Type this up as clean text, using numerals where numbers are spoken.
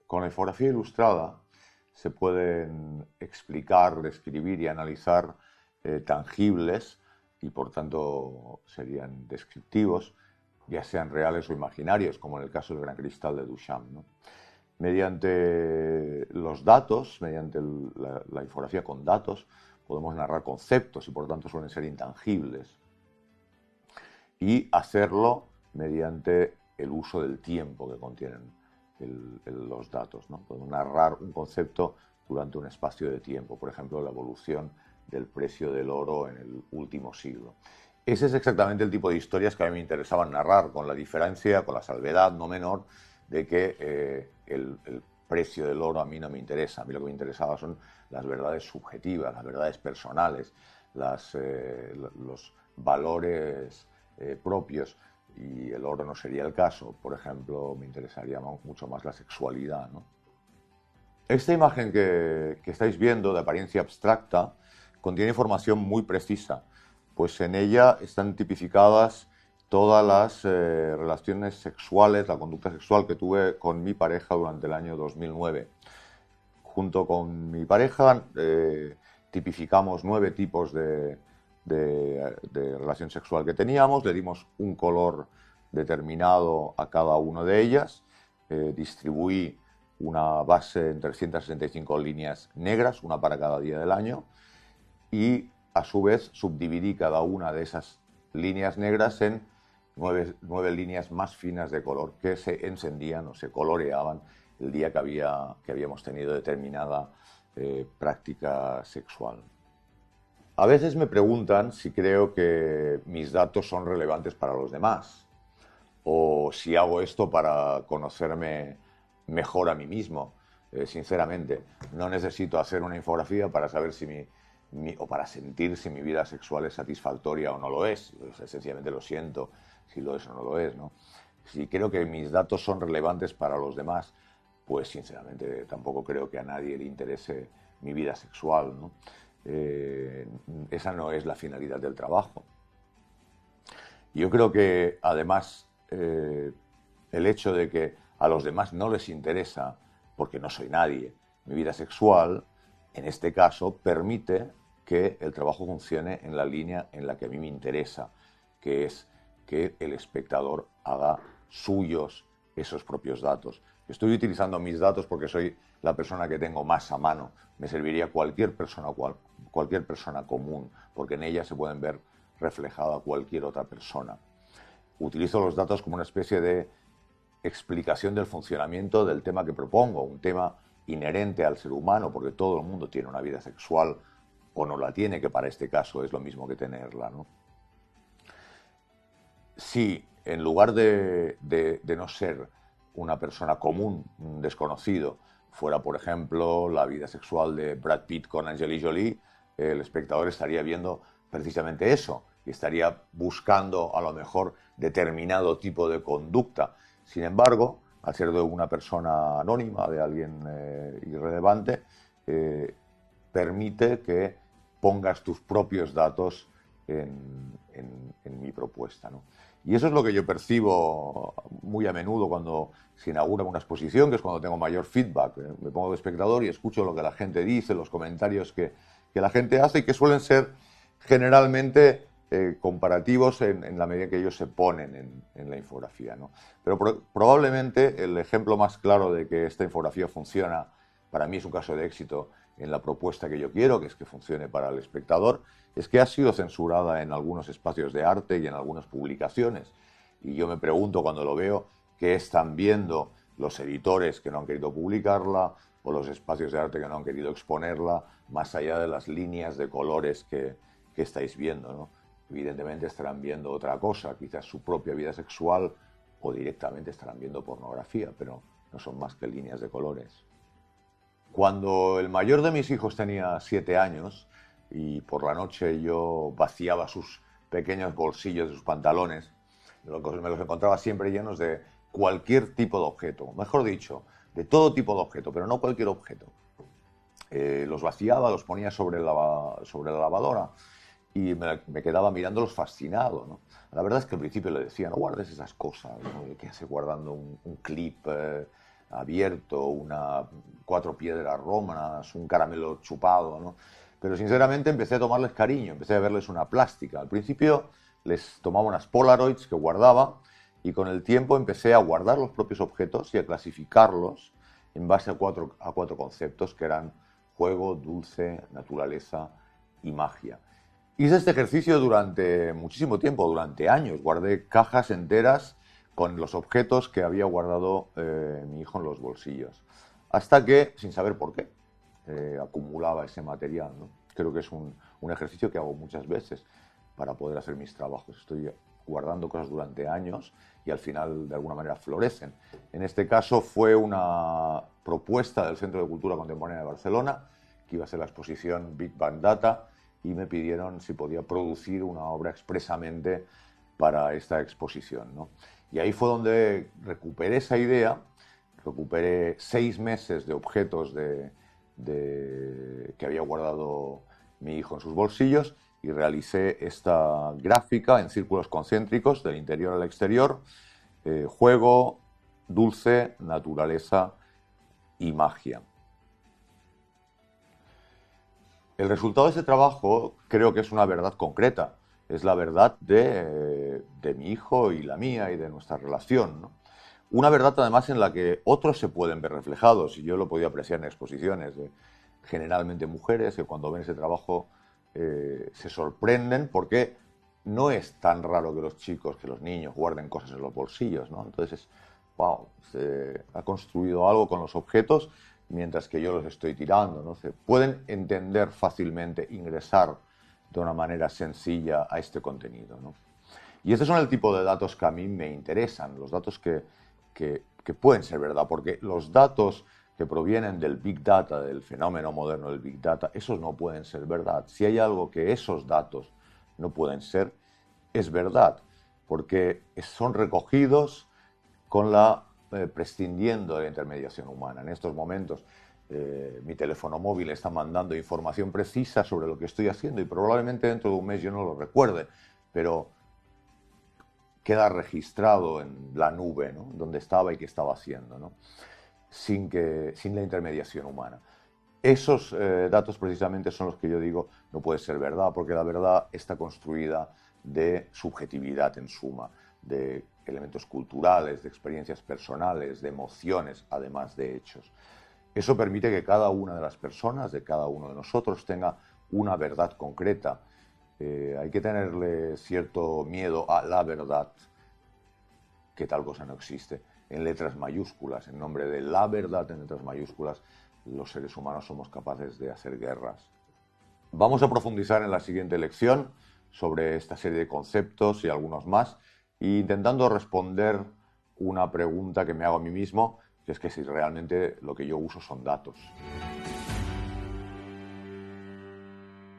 Con la infografía ilustrada se pueden explicar, describir y analizar tangibles y por tanto serían descriptivos, ya sean reales o imaginarios, como en el caso del Gran Cristal de Duchamp, ¿no? Mediante los datos, mediante la infografía con datos, podemos narrar conceptos y por tanto suelen ser intangibles. Y hacerlo mediante el uso del tiempo que contienen los datos, ¿no? Podemos narrar un concepto durante un espacio de tiempo, por ejemplo, la evolución del precio del oro en el último siglo. Ese es exactamente el tipo de historias que a mí me interesaban narrar, con la diferencia, con la salvedad no menor, de que el precio del oro a mí no me interesa. A mí lo que me interesaba son las verdades subjetivas, las verdades personales, los valores propios, y el oro no sería el caso. Por ejemplo, me interesaría mucho más la sexualidad, ¿no? Esta imagen que estáis viendo, de apariencia abstracta, contiene información muy precisa, pues en ella están tipificadas todas las relaciones sexuales, la conducta sexual que tuve con mi pareja durante el año 2009. Junto con mi pareja tipificamos 9 tipos de relación sexual que teníamos, le dimos un color determinado a cada una de ellas, distribuí una base en 365 líneas negras, una para cada día del año, y a su vez subdividí cada una de esas líneas negras en 9 líneas más finas de color que se encendían o se coloreaban el día que habíamos tenido determinada práctica sexual. A veces me preguntan si creo que mis datos son relevantes para los demás o si hago esto para conocerme mejor a mí mismo. Sinceramente, no necesito hacer una infografía para saber si o para sentir si mi vida sexual es satisfactoria o no lo es. Sencillamente lo siento si lo es o no lo es, ¿no? Si creo que mis datos son relevantes para los demás, pues sinceramente tampoco creo que a nadie le interese mi vida sexual, ¿no? Esa no es la finalidad del trabajo. Yo creo que además el hecho de que a los demás no les interesa, porque no soy nadie, mi vida sexual, en este caso permite que el trabajo funcione en la línea en la que a mí me interesa, que es que el espectador haga suyos esos propios datos. Estoy utilizando mis datos porque soy la persona que tengo más a mano. Me serviría cualquier persona común, porque en ella se pueden ver reflejada cualquier otra persona. Utilizo los datos como una especie de explicación del funcionamiento del tema que propongo, un tema inherente al ser humano, porque todo el mundo tiene una vida sexual o no la tiene, que para este caso es lo mismo que tenerla, ¿no? Si en lugar de no ser una persona común, un desconocido, fuera, por ejemplo, la vida sexual de Brad Pitt con Angelina Jolie, el espectador estaría viendo precisamente eso y estaría buscando a lo mejor determinado tipo de conducta. Sin embargo, al ser de una persona anónima, de alguien irrelevante, permite que pongas tus propios datos en mi propuesta, ¿no? Y eso es lo que yo percibo muy a menudo cuando se inaugura una exposición, que es cuando tengo mayor feedback. Me pongo de espectador y escucho lo que la gente dice, los comentarios que la gente hace, y que suelen ser generalmente comparativos en la medida que ellos se ponen en la infografía, ¿no? Pero probablemente el ejemplo más claro de que esta infografía funciona, para mí es un caso de éxito en la propuesta que yo quiero, que es que funcione para el espectador, es que ha sido censurada en algunos espacios de arte y en algunas publicaciones. Y yo me pregunto cuando lo veo, ¿qué están viendo los editores que no han querido publicarla o los espacios de arte que no han querido exponerla, más allá de las líneas de colores que estáis viendo, ¿no? Evidentemente estarán viendo otra cosa, quizás su propia vida sexual, o directamente estarán viendo pornografía, pero no son más que líneas de colores. Cuando el mayor de mis hijos tenía 7 años y por la noche yo vaciaba sus pequeños bolsillos de sus pantalones, me los encontraba siempre llenos de cualquier tipo de objeto, mejor dicho, de todo tipo de objeto, pero no cualquier objeto. Los vaciaba, los ponía sobre la lavadora y me quedaba mirándolos fascinado, ¿no? La verdad es que al principio le decía, no guardes esas cosas, ¿no? ¿Qué hace guardando un clip abierto, cuatro piedras romanas, un caramelo chupado, ¿no? Pero sinceramente empecé a tomarles cariño, empecé a verles una plástica. Al principio les tomaba unas Polaroids que guardaba y con el tiempo empecé a guardar los propios objetos y a clasificarlos en base a cuatro conceptos que eran juego, dulce, naturaleza y magia. Hice este ejercicio durante muchísimo tiempo, durante años. Guardé cajas enteras con los objetos que había guardado mi hijo en los bolsillos. Hasta que, sin saber por qué, acumulaba ese material, ¿no? Creo que es un ejercicio que hago muchas veces para poder hacer mis trabajos. Estoy guardando cosas durante años y al final de alguna manera florecen. En este caso fue una propuesta del Centro de Cultura Contemporánea de Barcelona, que iba a ser la exposición Big Bang Data, y me pidieron si podía producir una obra expresamente para esta exposición, ¿no? Y ahí fue donde recuperé esa idea, recuperé 6 meses de objetos que había guardado mi hijo en sus bolsillos y realicé esta gráfica en círculos concéntricos del interior al exterior, juego, dulce, naturaleza y magia. El resultado de ese trabajo creo que es una verdad concreta, es la verdad de mi hijo y la mía y de nuestra relación, ¿no? Una verdad además en la que otros se pueden ver reflejados, y yo lo podía apreciar en exposiciones de generalmente mujeres que cuando ven ese trabajo se sorprenden porque no es tan raro que los chicos, que los niños guarden cosas en los bolsillos, ¿no? Entonces, wow, se ha construido algo con los objetos mientras que yo los estoy tirando, ¿no? Se pueden entender fácilmente, ingresar de una manera sencilla a este contenido, ¿no? Y estos son el tipo de datos que a mí me interesan, los datos que pueden ser verdad, porque los datos que provienen del Big Data, del fenómeno moderno del Big Data, esos no pueden ser verdad. Si hay algo que esos datos no pueden ser, es verdad, porque son recogidos prescindiendo de la intermediación humana. En estos momentos mi teléfono móvil está mandando información precisa sobre lo que estoy haciendo y probablemente dentro de un mes yo no lo recuerde, pero queda registrado en la nube, ¿no? Donde estaba y qué estaba haciendo, ¿no? Sin la intermediación humana. Esos datos precisamente son los que yo digo no puede ser verdad, porque la verdad está construida de subjetividad en suma, de elementos culturales, de experiencias personales, de emociones, además de hechos. Eso permite que cada una de las personas, de cada uno de nosotros, tenga una verdad concreta. Hay que tenerle cierto miedo a la verdad, que tal cosa no existe. En letras mayúsculas, en nombre de la verdad en letras mayúsculas, los seres humanos somos capaces de hacer guerras. Vamos a profundizar en la siguiente lección sobre esta serie de conceptos y algunos más, intentando responder una pregunta que me hago a mí mismo, que es que si realmente lo que yo uso son datos.